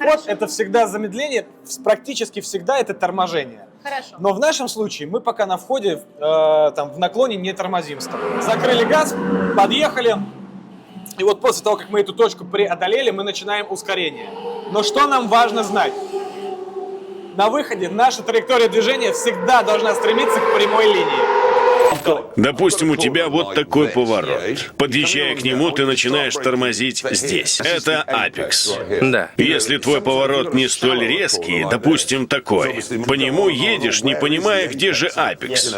поворот это всегда замедление, практически всегда это торможение. Хорошо. Но в нашем случае мы пока на входе там, в наклоне не тормозим с тобой. Закрыли газ, подъехали. И вот после того, как мы эту точку преодолели, мы начинаем ускорение. Но что нам важно знать? На выходе наша траектория движения всегда должна стремиться к прямой линии. Допустим, у тебя вот такой поворот. Подъезжая к нему, ты начинаешь тормозить здесь. Это апекс. Да. Если твой поворот не столь резкий, допустим, такой, по нему едешь, не понимая, где же апекс.